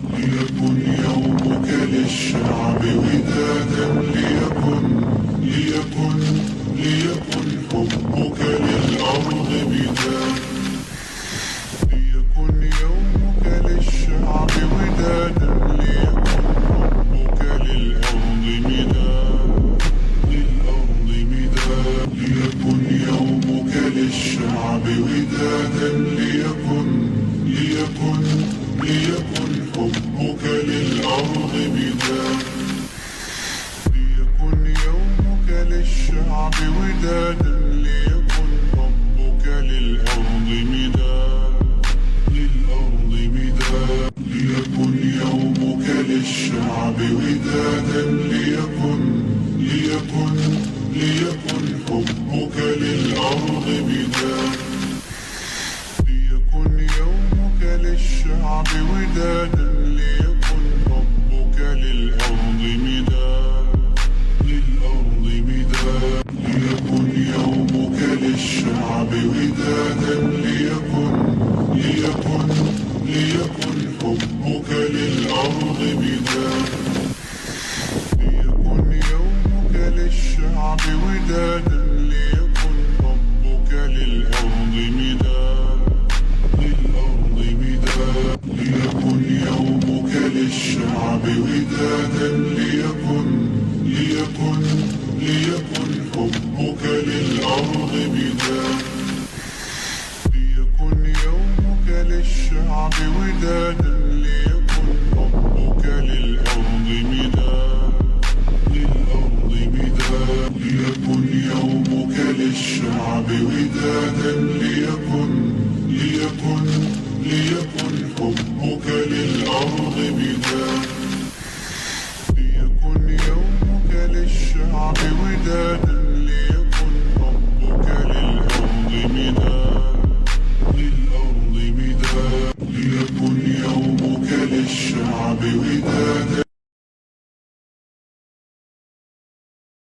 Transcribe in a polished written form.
ليكن يومك للشعب ودادا، ليكن حبك للأرض بداد. ليكن يومك للشعب ودادا، ليكن حبك للأرض مداد، للأرض مداد. ليكن يومك للشعب ودادا، ليكن حبك للأرض مداد. ليكن يومك للشعب ودادا، ليكن حبك للأرض مداد، للأرض مداد. ليكن يومك للشعب ودادا، ليكن حبك للأرض مداد. ليكن يومك للشعب ودادا، ليكن حبك للأرض مداد، للأرض مداد. ليكن يومك للشعب ودادا، ليكن حبك للأرض مداد. ليكن يومك للشعب ودادا، ليكن حبك للأرض مداد، للأرض مداد. ليكن يومك للشعب ودادا، ليكن حبك للأرض مداد. ليكن يومك للشعب ودادا، ليكن حبك للأرض مداد، للأرض مداد. ليكن يومك للشعب ودادا، ليكن حبك للأرض مداد. ليكن يومك للشعب ودادا، ليكن حبك للأرض مداد، للأرض مداد. ليكن يومك للشعب ودادا.